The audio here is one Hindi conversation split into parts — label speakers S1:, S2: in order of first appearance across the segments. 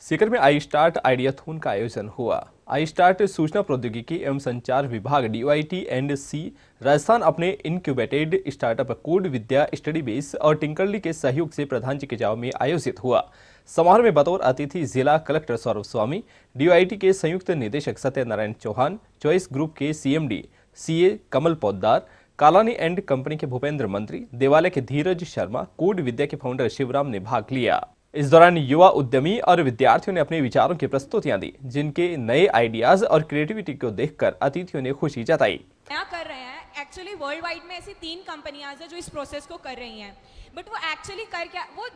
S1: सीकर में आई स्टार्ट आइडियाथॉन का आयोजन हुआ। आई स्टार्ट सूचना प्रौद्योगिकी एवं संचार विभाग DIT&C राजस्थान अपने इनक्यूबेटेड स्टार्टअप कोड विद्या स्टडी बेस और टिंकरली के सहयोग से प्रधान जी के जाव में आयोजित हुआ। समारोह में बतौर अतिथि जिला कलेक्टर सौरभ स्वामी, DIT के संयुक्त निदेशक सत्यनारायण चौहान, चॉइस ग्रुप के CMD CA Kamal Poddar, Kalani and company के भूपेंद्र मंत्री, देवालय के धीरज शर्मा, कोड विद्या के फाउंडर शिवराम ने भाग लिया। इस दौरान युवा उद्यमी और विद्यार्थियों ने अपने विचारों की प्रस्तुतियां दी, जिनके नए आइडियाज और क्रिएटिविटी को देखकर अतिथियों ने खुशी जताई।
S2: क्या कर रहे हैं एक्चुअली वर्ल्ड वाइड में ऐसी 3 कंपनियां हैं जो इस प्रोसेस को कर रही हैं, बट वो एक्चुअली कर क्या वो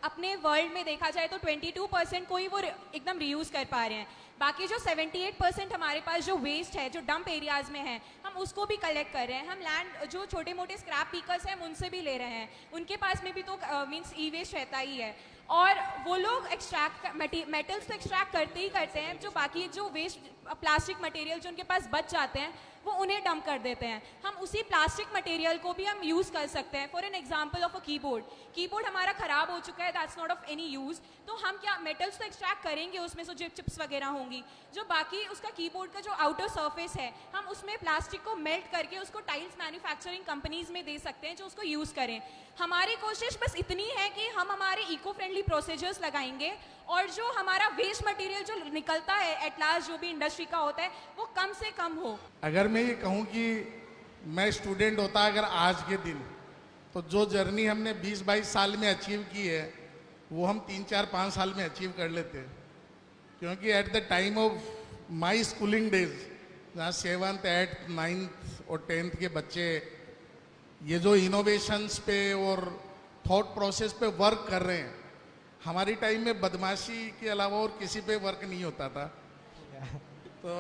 S2: अपने वर्ल्ड में देखा जाए तो 22% को ही वो एकदम रीयूज कर पा रहे हैं। बाकी जो 78% हमारे पास जो वेस्ट है, जो डंप एरियाज में है, हम उसको भी कलेक्ट कर रहे हैं। हम लैंड जो छोटे मोटे स्क्रैप पिकर्स हैं उनसे भी ले रहे हैं, उनके पास में भी तो मीन्स ई वेस्ट रहता ही है। और वो लोग मेटल्स तो एक्सट्रैक्ट करते ही करते हैं, जो बाकी जो वेस्ट प्लास्टिक मटेरियल जो उनके पास बच जाते हैं वो उन्हें डंप कर देते हैं। हम उसी प्लास्टिक मटेरियल को भी हम यूज़ कर सकते हैं। For an example of a keyboard हमारा ख़राब हो चुका है, that's not of any use, तो हम क्या मेटल्स तो एक्सट्रैक्ट करेंगे उसमें से, जो चिप्स वगैरह होंगी, जो बाकी उसका कीबोर्ड का जो आउटर सरफेस है हम उसमें प्लास्टिक को मेल्ट करके उसको टाइल्स मैन्युफैक्चरिंग कंपनीज में दे सकते हैं जो उसको यूज़ करें। हमारी कोशिश बस इतनी है कि हम हमारे इको फ्रेंडली प्रोसीजर्स लगाएंगे और जो हमारा वेस्ट मटेरियल जो निकलता है एट लास्ट जो भी इंडस्ट्री का होता है वो कम से कम हो।
S3: अगर मैं ये कहूँ कि मैं स्टूडेंट होता अगर आज के दिन, तो जो जर्नी हमने 20-22 साल में अचीव की है वो हम 3-4-5 साल में अचीव कर लेते। क्योंकि at the time of my schooling days, जहाँ 7th 8th 9th और 10th के बच्चे ये जो इनोवेशंस पे और थॉट प्रोसेस पे वर्क कर रहे हैं, हमारी टाइम में बदमाशी के अलावा और किसी पे वर्क नहीं होता था। तो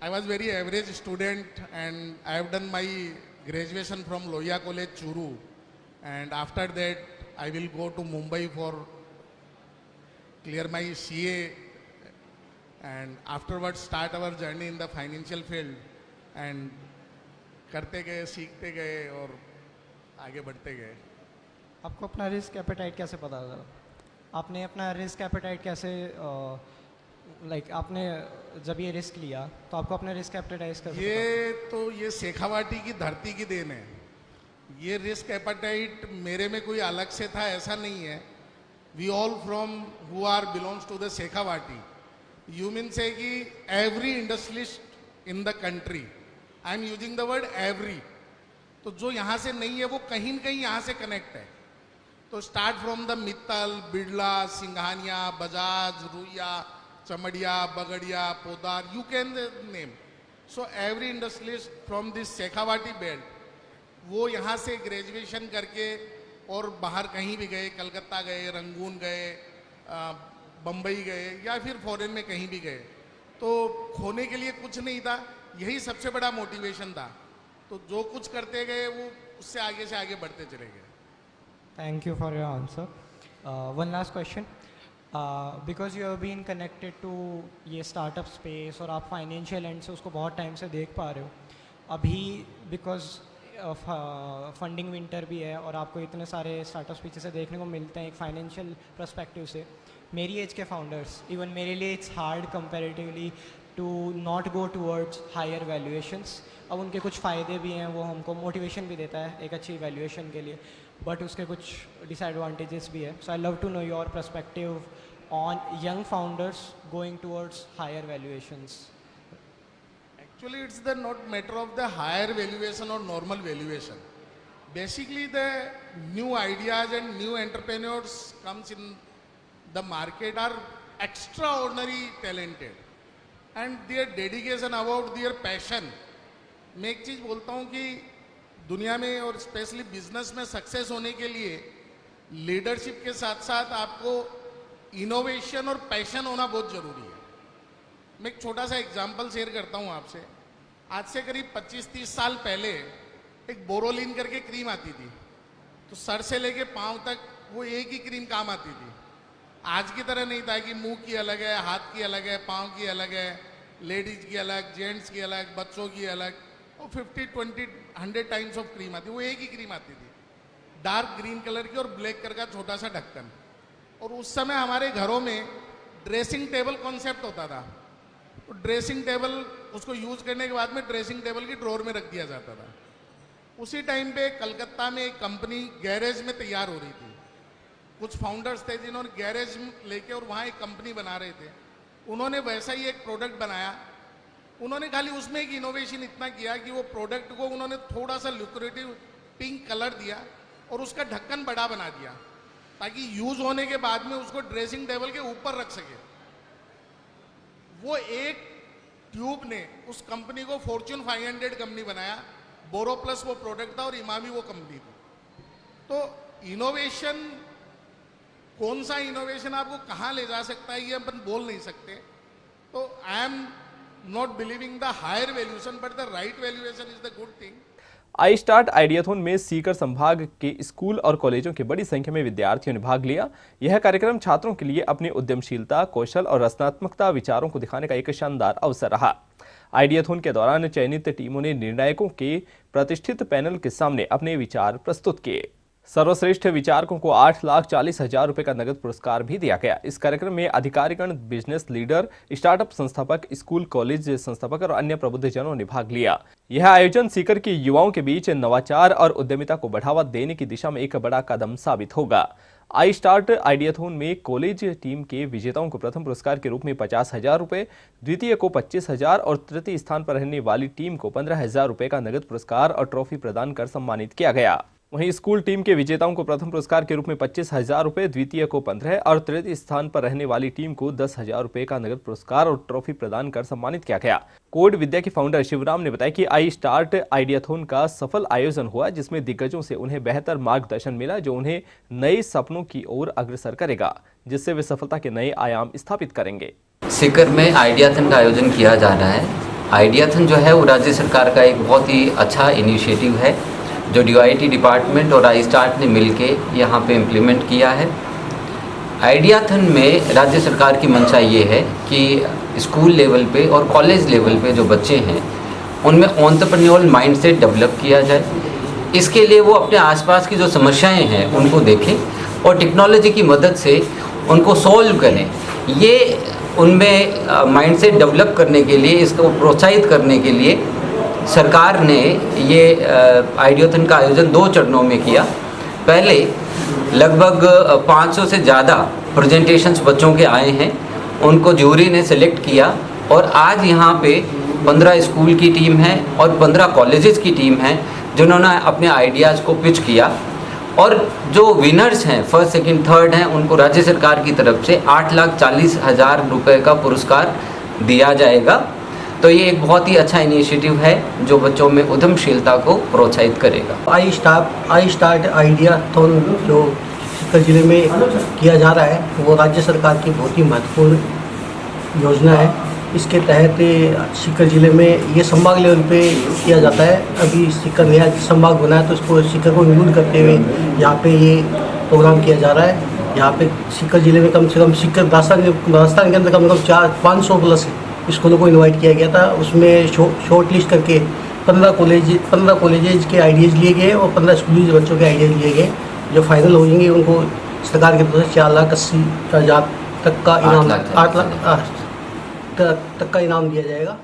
S3: I was very average student and I have done my graduation from Lohia college Churu, and after that I will go to Mumbai for clear my CA, and afterward start our journey in the financial field. And करते गए, सीखते गए और आगे बढ़ते गए।
S4: आपको अपना रिस्क एपेटाइट कैसे पता चला? आपने अपना रिस्क एपेटाइट कैसे आपने जब ये रिस्क लिया तो आपको अपने रिस्क एपेटाइट कैसे
S3: ये शेखावाटी की धरती की देन है। ये रिस्क एपेटाइट मेरे में कोई अलग से था ऐसा नहीं है। We all from who are belongs to the Shekhawati, you mean say कि every industrialist in the country, I am using the word every, तो जो यहाँ से नहीं है वो कहीं न कहीं यहाँ से कनेक्ट है। तो start from the Mittal, Birla, Singhania, Bajaj, Ruia, Chamaria, Bagaria, Poddar, you can name. So every industrialist from this Shekhawati belt, वो यहाँ से ग्रेजुएशन करके और बाहर कहीं भी गए, कलकत्ता गए, रंगून गए, बम्बई गए या फिर फॉरेन में कहीं भी गए, तो खोने के लिए कुछ नहीं था, यही सबसे बड़ा मोटिवेशन था। तो जो कुछ करते गए वो उससे आगे से आगे बढ़ते चले गए।
S4: Thank you for your answer. One last question, because you have been connected to ये स्टार्टअप स्पेस और आप फाइनेंशियल एंड से उसको बहुत टाइम से देख पा रहे हो। अभी बिकॉज फंडिंग विंटर भी है और आपको इतने सारे स्टार्टअप्स पीछे से देखने को मिलते हैं एक फाइनेंशियल पर्सपेक्टिव से, मेरी एज के फाउंडर्स, इवन मेरे लिए it's hard comparatively to not go towards higher valuations. अब उनके कुछ फ़ायदे भी हैं, वो हमको मोटिवेशन भी देता है एक अच्छी वैल्यूएशन के लिए, बट उसके कुछ डिसएडवांटेजेस भी है। So I love to know your perspective on young founders going towards higher valuations.
S3: Actually, it's the not matter of the higher valuation or normal valuation. Basically, the new ideas and new entrepreneurs comes in the market are extraordinary talented, and their dedication about their passion. मैं एक चीज़ बोलता हूँ कि दुनिया में और स्पेशली बिजनेस में सक्सेस होने के लिए लीडरशिप के साथ साथ आपको इनोवेशन और पैशन होना बहुत ज़रूरी है। मैं एक छोटा सा एग्जाम्पल शेयर करता हूँ आपसे। आज से करीब 25-30 साल पहले एक बोरोलिन करके क्रीम आती थी, तो सर से लेके पाँव तक वो एक ही क्रीम काम आती थी। आज की तरह नहीं था कि मुंह की अलग है, हाथ की अलग है, पाँव की अलग है, लेडीज की अलग, जेंट्स की अलग, बच्चों की अलग, और 50, 20, 100 टाइम्स ऑफ क्रीम आती, वो एक ही क्रीम आती थी, डार्क ग्रीन कलर की और ब्लैक कलर का छोटा सा ढक्कन। और उस समय हमारे घरों में ड्रेसिंग टेबल कॉन्सेप्ट होता था। तो ड्रेसिंग टेबल उसको यूज करने के बाद में ड्रेसिंग टेबल की ड्रॉर में रख दिया जाता था। उसी टाइम पे कलकत्ता में एक कंपनी गैरेज में तैयार हो रही थी। कुछ फाउंडर्स थे जिन्होंने गैरेज लेके और वहाँ एक कंपनी बना रहे थे। उन्होंने वैसा ही एक प्रोडक्ट बनाया। उन्होंने खाली उसमें एक इनोवेशन इतना किया कि वो प्रोडक्ट को उन्होंने थोड़ा सा लुक्रेटिव पिंक कलर दिया और उसका ढक्कन बड़ा बना दिया ताकि यूज होने के बाद में उसको ड्रेसिंग टेबल के ऊपर रख सके। वो एक ट्यूब ने उस कंपनी को फॉर्च्यून 500 कंपनी बनाया। बोरोप्लस वो प्रोडक्ट था और इमामी वो कंपनी थी। तो इनोवेशन, कौन सा इनोवेशन आपको कहाँ ले जा सकता है ये अपन बोल नहीं सकते। तो I am not believing the higher valuation but the right valuation is the good thing.
S1: I start ideathon में सीकर संभाग के स्कूल और कॉलेजों के बड़ी संख्या में विद्यार्थियों ने भाग लिया। यह कार्यक्रम छात्रों के लिए अपनी उद्यमशीलता, कौशल और रचनात्मकता विचारों को दिखाने का एक शानदार अवसर रहा। आइडियाथॉन के दौरान चयनित टीमों ने निर्णायकों के प्रतिष्ठित पैनल के सामने अपने विचार प्रस्तुत किए। सर्वश्रेष्ठ विचारकों को 8,40,000 रुपए का नगद पुरस्कार भी दिया गया। इस कार्यक्रम में अधिकारीगण, बिजनेस लीडर, स्टार्टअप संस्थापक, स्कूल कॉलेज संस्थापक और अन्य प्रबुद्धजनों ने भाग लिया। यह आयोजन सीकर के युवाओं के बीच नवाचार और उद्यमिता को बढ़ावा देने की दिशा में एक बड़ा कदम साबित होगा। आई स्टार्ट आइडियाथॉन में कॉलेज टीम के विजेताओं को प्रथम पुरस्कार के रूप में 50,000 रुपए, द्वितीय को 25,000 और तृतीय स्थान पर रहने वाली टीम को 15,000 रुपए का नगद पुरस्कार और ट्रॉफी प्रदान कर सम्मानित किया गया। वहीं स्कूल टीम के विजेताओं को प्रथम पुरस्कार के रूप में 25,000 रुपए, द्वितीय को 15 और तृतीय स्थान पर रहने वाली टीम को 10,000 रुपए का नगद पुरस्कार और ट्रॉफी प्रदान कर सम्मानित किया गया। कोड विद्या के फाउंडर शिवराम ने बताया कि आई स्टार्ट आइडियाथॉन का सफल आयोजन हुआ, जिसमें दिग्गजों से उन्हें बेहतर मार्गदर्शन मिला जो उन्हें नए सपनों की ओर अग्रसर करेगा, जिससे वे सफलता के नए आयाम स्थापित करेंगे।
S5: सीकर में आइडियाथॉन का आयोजन किया जा रहा है। आइडियाथॉन जो है वो राज्य सरकार का एक बहुत ही अच्छा इनिशिएटिव है जो DIT डिपार्टमेंट और आई स्टार्ट ने मिलके यहाँ पे इम्प्लीमेंट किया है। आइडियाथॉन में राज्य सरकार की मंशा ये है कि स्कूल लेवल पे और कॉलेज लेवल पे जो बच्चे हैं उनमें एंटरप्रेन्योरल माइंडसेट डेवलप किया जाए। इसके लिए वो अपने आसपास की जो समस्याएं हैं उनको देखें और टेक्नोलॉजी की मदद से उनको सॉल्व करें। ये उनमें माइंडसेट डेवलप करने के लिए, इसको प्रोत्साहित करने के लिए सरकार ने ये आइडियाथॉन का आयोजन 2 चरणों में किया। पहले लगभग 500 से ज़्यादा प्रेजेंटेशंस बच्चों के आए हैं, उनको ज्यूरी ने सेलेक्ट किया और आज यहाँ पे 15 स्कूल की टीम है और 15 कॉलेजेस की टीम है जिन्होंने अपने आइडियाज़ को पिच किया। और जो विनर्स हैं, फर्स्ट, सेकंड, थर्ड हैं, उनको राज्य सरकार की तरफ से 8,40,000 रुपये का पुरस्कार दिया जाएगा। तो ये एक बहुत ही अच्छा इनिशिएटिव है जो बच्चों में उद्यमशीलता को प्रोत्साहित करेगा।
S6: आई स्टार्ट आइडियाथॉन जो सीकर जिले में किया जा रहा है वो राज्य सरकार की बहुत ही महत्वपूर्ण योजना है। इसके तहत सीकर जिले में ये संभाग लेवल पे किया जाता है। अभी सीकर नया संभाग बना है तो इसको सीकर को इंक्लूड करते हुए यहाँ पे ये प्रोग्राम किया जा रहा है। यहाँ पे सीकर जिले में कम से कम सीकर राजस्थान के अंदर कम से कम 500 प्लस स्कूलों को इनवाइट किया गया था। उसमें शॉर्ट लिस्ट करके 15 कॉलेजेज के आइडियाज़ लिए गए और 15 स्कूली बच्चों के आइडियाज़ लिए गए। जो फाइनल होंगे उनको सरकार की तरफ से 4,80,000 तक का इनाम, 8 लाख तक का इनाम दिया जाएगा।